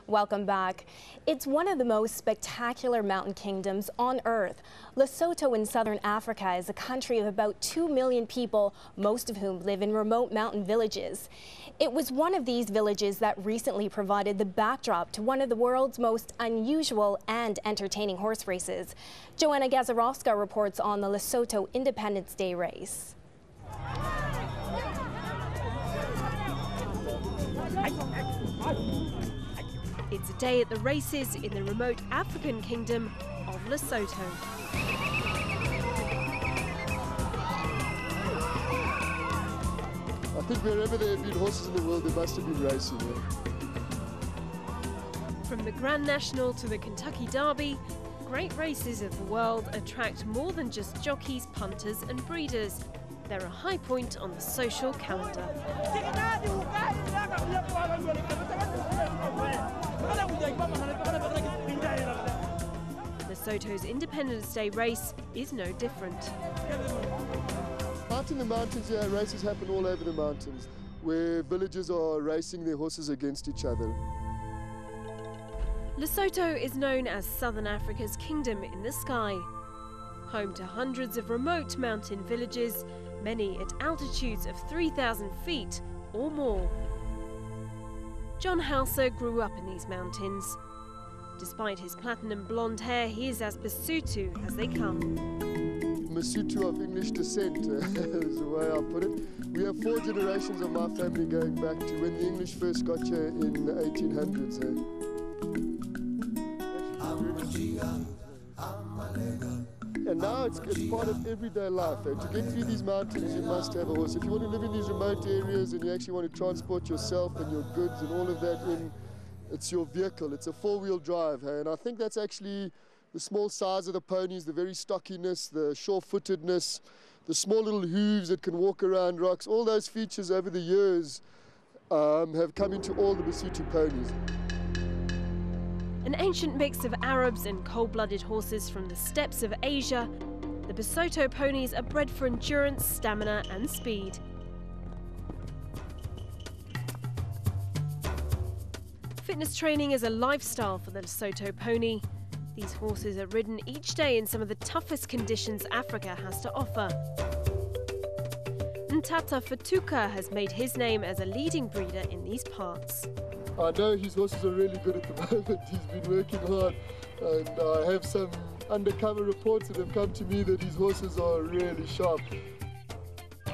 Welcome back. It's one of the most spectacular mountain kingdoms on Earth. Lesotho in southern Africa is a country of about 2 million people, most of whom live in remote mountain villages. It was one of these villages that recently provided the backdrop to one of the world's most unusual and entertaining horse races. Joanna Gazarowska reports on the Lesotho Independence Day race. It's a day at the races in the remote African kingdom of Lesotho. I think wherever there have been horses in the world, there must have been racing. From the Grand National to the Kentucky Derby, great races of the world attract more than just jockeys, punters and breeders. They're a high point on the social calendar. Lesotho's Independence Day race is no different. Out in the mountains, races happen all over the mountains, where villages are racing their horses against each other. Lesotho is known as Southern Africa's kingdom in the sky. Home to hundreds of remote mountain villages, many at altitudes of 3,000 feet or more. John Hauser grew up in these mountains. Despite his platinum blonde hair, he is as Basotho as they come. Basotho of English descent is the way I put it. We have 4 generations of my family going back to when the English first got here in the 1800s. And now it's part of everyday life. To get through these mountains, you must have a horse. If you want to live in these remote areas and you actually want to transport yourself and your goods and all of that in, it's your vehicle. It's a 4-wheel drive. And I think that's actually the small size of the ponies, the very stockiness, the sure-footedness, the small little hooves that can walk around rocks. All those features over the years have come into all the Basotho ponies. An ancient mix of Arabs and cold-blooded horses from the steppes of Asia, the Basotho ponies are bred for endurance, stamina and speed. Fitness training is a lifestyle for the Lesotho pony. These horses are ridden each day in some of the toughest conditions Africa has to offer. Ntata Fatuka has made his name as a leading breeder in these parts. I know his horses are really good at the moment. He's been working hard, and I have some undercover reports that have come to me that his horses are really sharp.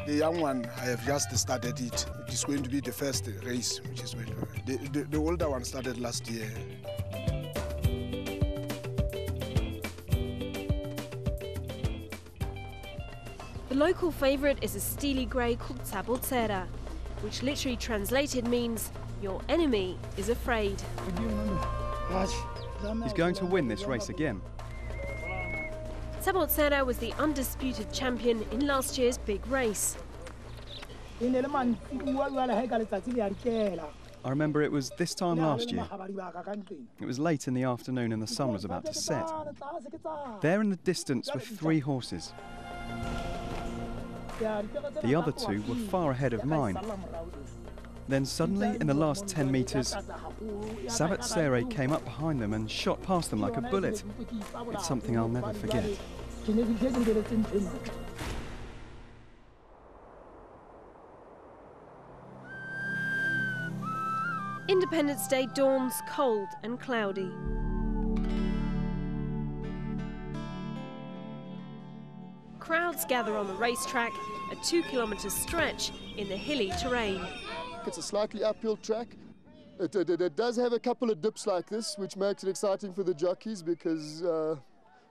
The young one, I have just started it. It is going to be the first race, which is going to. The older one started last year. The local favourite is a steely grey called Sabotsera, which literally translated means your enemy is afraid. He's going to win this race again. Sabotsera was the undisputed champion in last year's big race. I remember it was this time last year. It was late in the afternoon and the sun was about to set. There in the distance were 3 horses. The other 2 were far ahead of mine. Then suddenly, in the last 10 metres, Sabotsera came up behind them and shot past them like a bullet. It's something I'll never forget. Independence Day dawns cold and cloudy. Crowds gather on the racetrack, a 2-kilometre stretch in the hilly terrain. It's a slightly uphill track. It does have a couple of dips like this, which makes it exciting for the jockeys because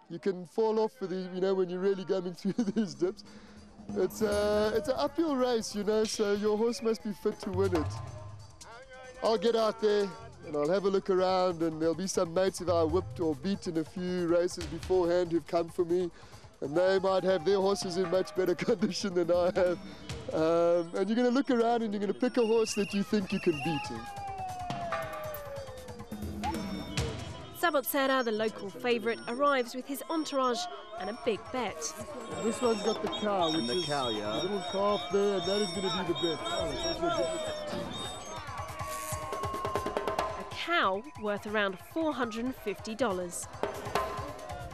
you can fall off for when you're really going through these dips. It's an uphill race, so your horse must be fit to win it. I'll get out there and I'll have a look around, and there'll be some mates that I whipped or beat in a few races beforehand who've come for me, and they might have their horses in much better condition than I have. And you're going to look around and you're going to pick a horse that you think you can beat. Sabotsera, the local favourite, arrives with his entourage and a big bet. This one's got the cow, which is a little calf there, and that is going to be the bet. cow worth around $450.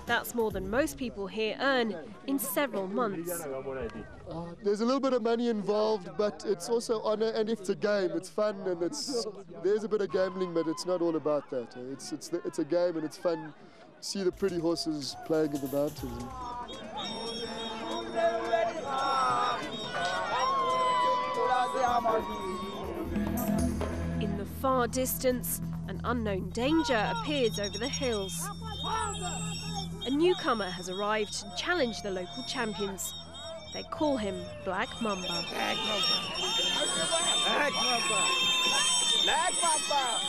That's more than most people here earn in several months. There's a little bit of money involved, but it's also honor, and it's a game. It's fun, and there's a bit of gambling, but it's not all about that. It's a game, and it's fun. See the pretty horses playing in the mountains. In the far distance, an unknown danger appears over the hills. A newcomer has arrived to challenge the local champions. They call him Black Mamba. Black Mamba. Black Mamba. Black Mamba.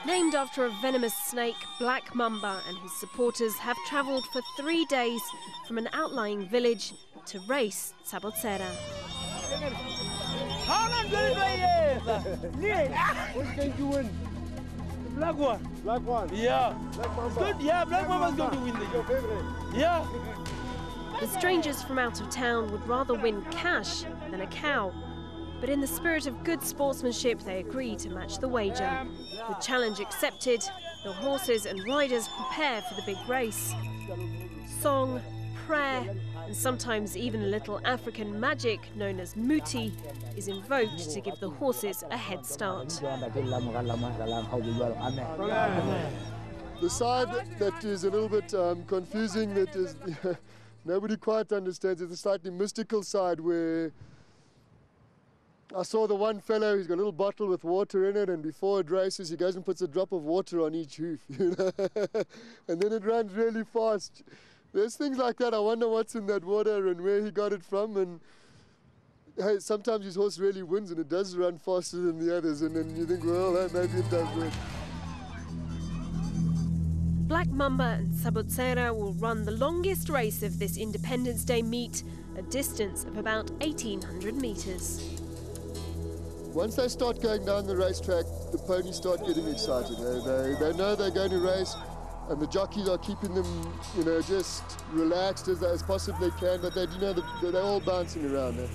Named after a venomous snake, Black Mamba and his supporters have travelled for 3 days from an outlying village to race Sabotsera. What's going to win? Black one. Black one? Yeah. Black Mamba. Good, yeah, Black Mamba's going to win the your favorite? Yeah. The strangers from out of town would rather win cash than a cow. But in the spirit of good sportsmanship, they agree to match the wager. With challenge accepted, the horses and riders prepare for the big race. Song, prayer, and sometimes even a little African magic known as muti is invoked to give the horses a head start. The side that is a little bit confusing, that is nobody quite understands, is the slightly mystical side where I saw the one fellow, he's got a little bottle with water in it, and before it races he goes and puts a drop of water on each hoof, you know? And then it runs really fast. There's things like that. I wonder what's in that water and where he got it from. And hey, sometimes his horse really wins and it does run faster than the others, and then you think, well, maybe it does work. Black Mamba and Sabotsera will run the longest race of this Independence Day meet, a distance of about 1,800 metres. Once they start going down the racetrack, the ponies start getting excited. They know they're going to race, and the jockeys are keeping them, you know, just relaxed as possibly can, but they do know that they're all bouncing around there.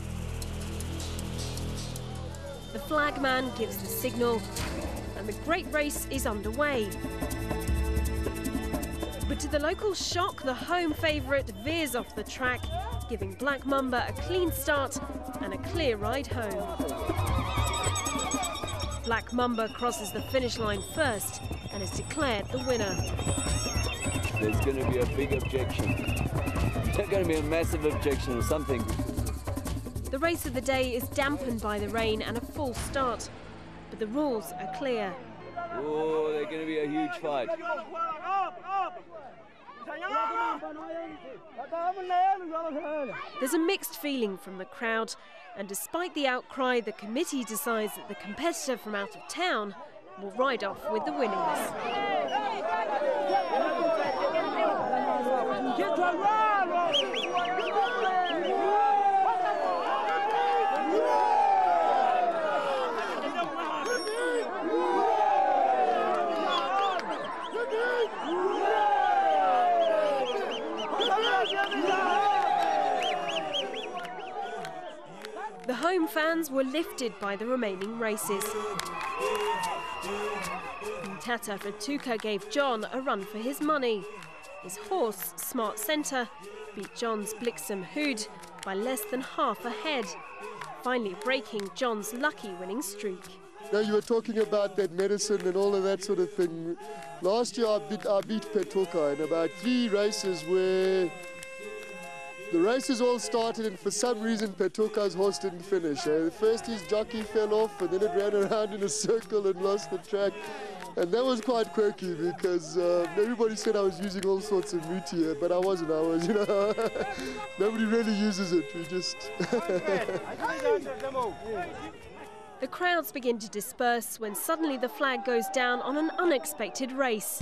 The flagman gives the signal, and the great race is underway. But to the local shock, the home favourite veers off the track, giving Black Mamba a clean start and a clear ride home. Black Mamba crosses the finish line first and is declared the winner. There's going to be a big objection. There's going to be a massive objection or something. The race of the day is dampened by the rain and a false start, but the rules are clear. Oh, they're going to be a huge fight. There's a mixed feeling from the crowd, and despite the outcry, the committee decides that the competitor from out of town will ride off with the winnings. The home fans were lifted by the remaining races. Tata Fatuka gave John a run for his money. His horse, Smart Centre, beat John's Blixen Hood by less than half a head, finally breaking John's lucky winning streak. Now, you were talking about that medicine and all of that sort of thing. Last year I beat Petoka in about 3 races where the races all started and for some reason Petoka's horse didn't finish. First his jockey fell off and then it ran around in a circle and lost the track. And that was quite quirky because everybody said I was using all sorts of muti here, but I wasn't. I was, you know, nobody really uses it. We just... The crowds begin to disperse when suddenly the flag goes down on an unexpected race.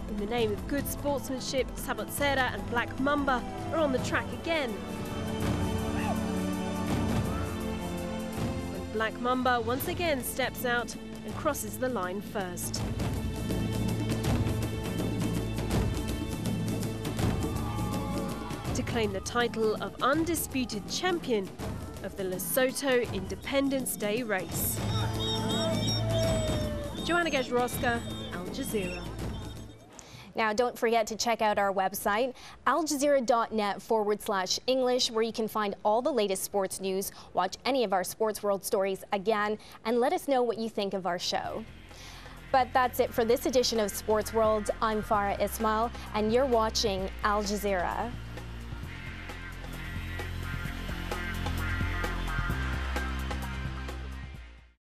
In the name of good sportsmanship, Sabotsera and Black Mamba are on the track again. When Black Mamba once again steps out and crosses the line first. To claim the title of undisputed champion, of the Lesotho Independence Day race. Joanna Gajrowska, Al Jazeera. Now, don't forget to check out our website, aljazeera.net/English, where you can find all the latest sports news, watch any of our Sports World stories again, and let us know what you think of our show. But that's it for this edition of Sports World. I'm Farah Ismail, and you're watching Al Jazeera.